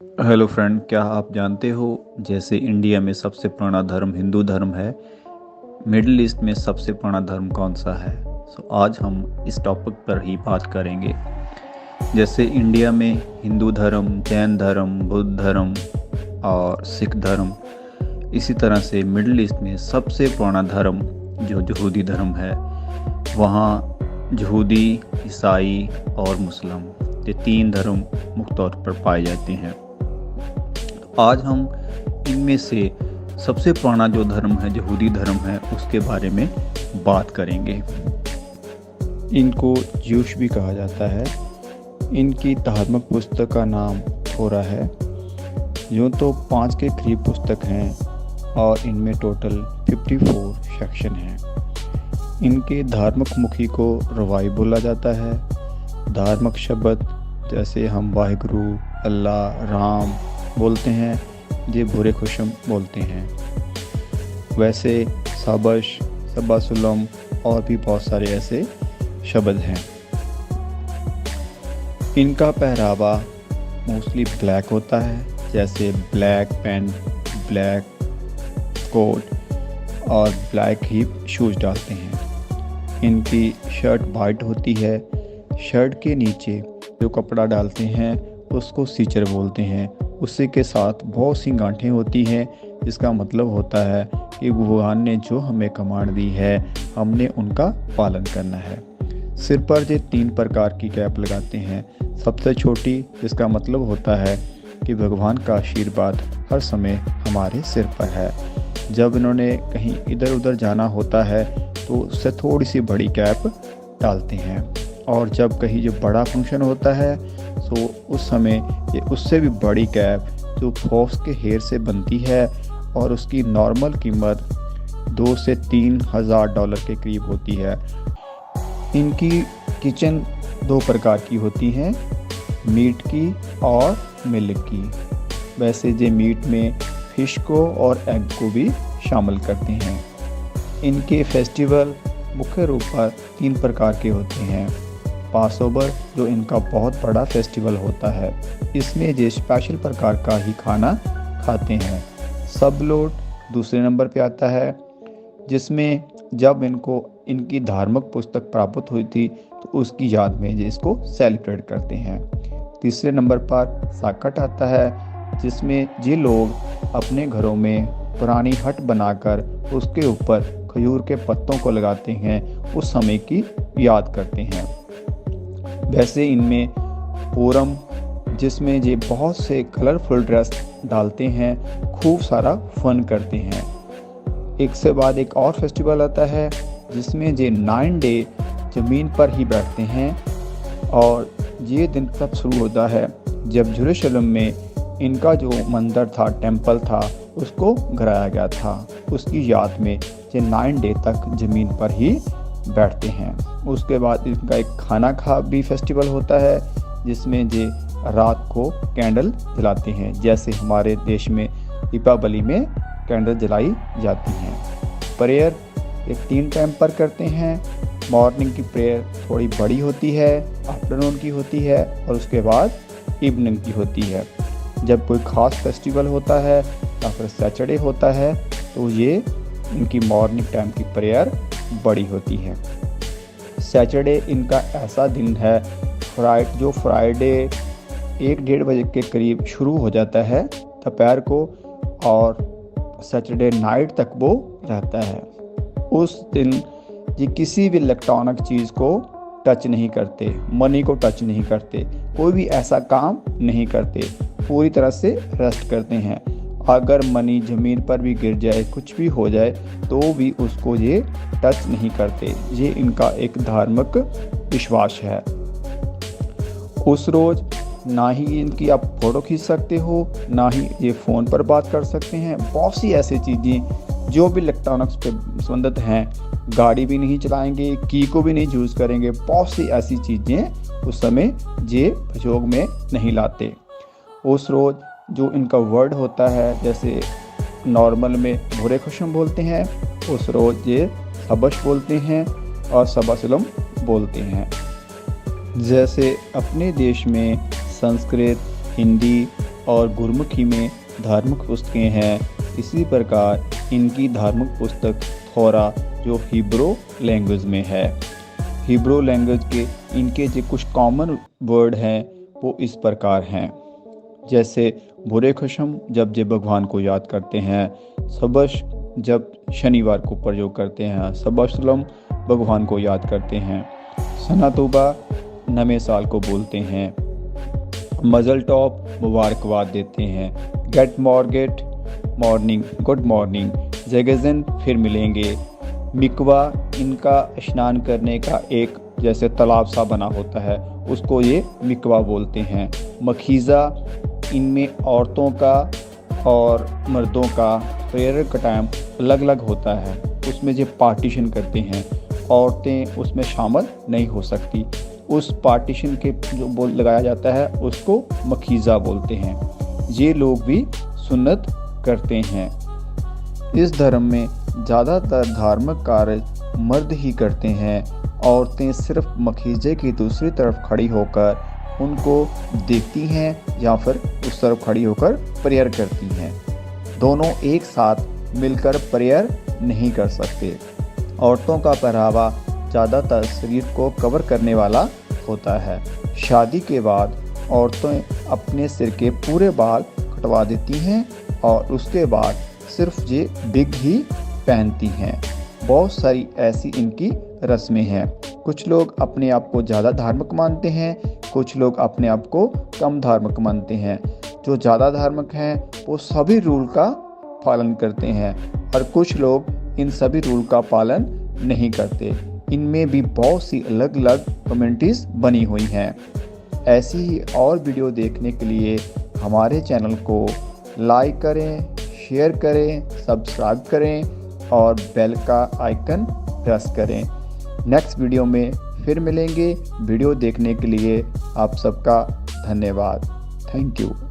Hello friend, क्या आप जानते हो जैसे इंडिया में सबसे पुराना धर्म हिंदू धर्म है। मिडिल ईस्ट में सबसे पुराना धर्म कौन सा है? आज हम इस टॉपिक पर ही बात करेंगे। जैसे इंडिया में हिंदू धर्म, जैन धर्म, बुद्ध धर्म और सिख धर्म, इसी तरह से मिडिल ईस्ट में सबसे पुराना धर्म जो यहूदी धर्म है। वहाँ यहूदी, ईसाई और मुस्लिम, ये तीन धर्म मुख्य तौर पर पाए जाते हैं। आज हम इनमें से सबसे पुराना जो धर्म है, यहूदी धर्म है, उसके बारे में बात करेंगे। इनको ज्यूश भी कहा जाता है। इनकी धार्मिक पुस्तक का नाम थोरा है। यूँ तो 5 के करीब पुस्तक हैं और इनमें टोटल 54 सेक्शन हैं। इनके धार्मिक मुखी को रवाई बोला जाता है। धार्मिक शब्द जैसे हम वाहिगुरु, अल्लाह, राम बोलते हैं, ये बुरे खुशम बोलते हैं। वैसे सबश, सबासुलम और भी बहुत सारे ऐसे शब्द हैं। इनका पहरावा मोस्टली ब्लैक होता है, जैसे ब्लैक पैंट, ब्लैक कोट और ब्लैक ही शूज़ डालते हैं। इनकी शर्ट वाइट होती है। शर्ट के नीचे जो कपड़ा डालते हैं उसको सीचर बोलते हैं। उसी के साथ बहुत सी गांठें होती हैं, जिसका मतलब होता है कि भगवान ने जो हमें कमांड दी है, हमने उनका पालन करना है। सिर पर ये 3 प्रकार की कैप लगाते हैं। सबसे छोटी, जिसका मतलब होता है कि भगवान का आशीर्वाद हर समय हमारे सिर पर है। जब इन्होंने कहीं इधर उधर जाना होता है तो उससे थोड़ी सी बड़ी कैप डालते हैं। और जब कहीं जो बड़ा फंक्शन होता है तो उस समय ये उससे भी बड़ी कैप जो फॉक्स के हेयर से बनती है और उसकी नॉर्मल कीमत 2 से 3 हज़ार डॉलर के करीब होती है। इनकी किचन 2 प्रकार की होती हैं, मीट की और मिल्क की। वैसे ये मीट में फिश को और एग को भी शामिल करते हैं। इनके फेस्टिवल मुख्य रूप पर 3 प्रकार के होते हैं। पासओवर, जो इनका बहुत बड़ा फेस्टिवल होता है, इसमें ये स्पेशल प्रकार का ही खाना खाते हैं। सबलोट दूसरे नंबर पे आता है, जिसमें जब इनको इनकी धार्मिक पुस्तक प्राप्त हुई थी तो उसकी याद में ये इसको सेलिब्रेट करते हैं। तीसरे नंबर पर साकट आता है, जिसमें ये लोग अपने घरों में पुरानी हट बनाकर उसके ऊपर खजूर के पत्तों को लगाते हैं, उस समय की याद करते हैं। वैसे इनमें पूरम, जिसमें ये बहुत से कलरफुल ड्रेस डालते हैं, खूब सारा फन करते हैं। एक से बाद एक और फेस्टिवल आता है, जिसमें ये 9 डे ज़मीन पर ही बैठते हैं। और ये दिन तब शुरू होता है जब यरूशलेम में इनका जो मंदिर था, टेंपल था, उसको गिराया गया था। उसकी याद में ये 9 डे तक ज़मीन पर ही बैठते हैं। उसके बाद इनका एक खाना खा भी फेस्टिवल होता है, जिसमें ये रात को कैंडल जलाते हैं, जैसे हमारे देश में दीपावली में कैंडल जलाई जाती हैं। प्रेयर एक 3 टाइम पर करते हैं। मॉर्निंग की प्रेयर थोड़ी बड़ी होती है, आफ्टरनून की होती है और उसके बाद इवनिंग की होती है। जब कोई ख़ास फेस्टिवल होता है या फिर सैटरडे होता है तो ये इनकी मॉर्निंग टाइम की प्रेयर बड़ी होती है। सैटरडे इनका ऐसा दिन है जो फ्राइडे 1-1:30 बजे के करीब शुरू हो जाता है दोपहर को, और सैटरडे नाइट तक वो रहता है। उस दिन ये किसी भी इलेक्ट्रॉनिक चीज़ को टच नहीं करते, मनी को टच नहीं करते, कोई भी ऐसा काम नहीं करते, पूरी तरह से रेस्ट करते हैं। अगर मनी ज़मीन पर भी गिर जाए, कुछ भी हो जाए, तो भी उसको ये टच नहीं करते। ये इनका एक धार्मिक विश्वास है। उस रोज़ ना ही इनकी आप फ़ोटो खींच सकते हो, ना ही ये फ़ोन पर बात कर सकते हैं। बहुत सी ऐसी चीज़ें जो भी इलेक्ट्रॉनिक्स पे संबंधित हैं, गाड़ी भी नहीं चलाएंगे, की को भी नहीं यूज़ करेंगे। बहुत सी ऐसी चीज़ें उस समय ये प्रयोग में नहीं लाते। उस रोज़ जो इनका वर्ड होता है, जैसे नॉर्मल में बुरे खुशम बोलते हैं, उस रोज़ ये सबश बोलते हैं और सबासुलम बोलते हैं। जैसे अपने देश में संस्कृत, हिंदी और गुरमुखी में धार्मिक पुस्तकें हैं। इसी प्रकार इनकी धार्मिक पुस्तक थोरा जो हिब्रू लैंग्वेज में है। हिब्रू लैंग्वेज के इनके जो कुछ कॉमन वर्ड हैं वो इस प्रकार हैं, जैसे बुरे खशम जब जे भगवान को याद करते हैं, सबश जब शनिवार को प्रयोग करते हैं, सबशलम भगवान को याद करते हैं, सनातुबा नवे साल को बोलते हैं, मजल टॉप मुबारकबाद देते हैं, गेट मॉर्गेट मॉर्निंग गुड मॉर्निंग, जगजन फिर मिलेंगे, मिकवा इनका स्नान करने का एक जैसे तालाब सा बना होता है उसको ये मिकवा बोलते हैं, मखीज़ा इनमें औरतों का और मर्दों का प्रेयर का टाइम अलग अलग होता है, उसमें जो पार्टीशन करते हैं औरतें उसमें शामिल नहीं हो सकती, उस पार्टीशन के जो बोल लगाया जाता है उसको मखीज़ा बोलते हैं। ये लोग भी सुन्नत करते हैं। इस धर्म में ज़्यादातर धार्मिक कार्य मर्द ही करते हैं, औरतें सिर्फ मखीजे की दूसरी तरफ खड़ी होकर उनको देखती हैं या फिर उस तरफ खड़ी होकर प्रेयर करती हैं। दोनों एक साथ मिलकर प्रेयर नहीं कर सकते। औरतों का पहरावा ज़्यादातर शरीर को कवर करने वाला होता है। शादी के बाद औरतें अपने सिर के पूरे बाल कटवा देती हैं और उसके बाद सिर्फ ये बिग ही पहनती हैं। बहुत सारी ऐसी इनकी रस्में हैं। कुछ लोग अपने आप को ज़्यादा धार्मिक मानते हैं, कुछ लोग अपने आप को कम धार्मिक मानते हैं। जो ज़्यादा धार्मिक हैं वो सभी रूल का पालन करते हैं और कुछ लोग इन सभी रूल का पालन नहीं करते। इनमें भी बहुत सी अलग अलग कम्युनिटीज़ बनी हुई हैं। ऐसी ही और वीडियो देखने के लिए हमारे चैनल को लाइक करें, शेयर करें, सब्सक्राइब करें और बेल का आइकन प्रेस करें। नेक्स्ट वीडियो में फिर मिलेंगे। वीडियो देखने के लिए आप सबका धन्यवाद। Thank you.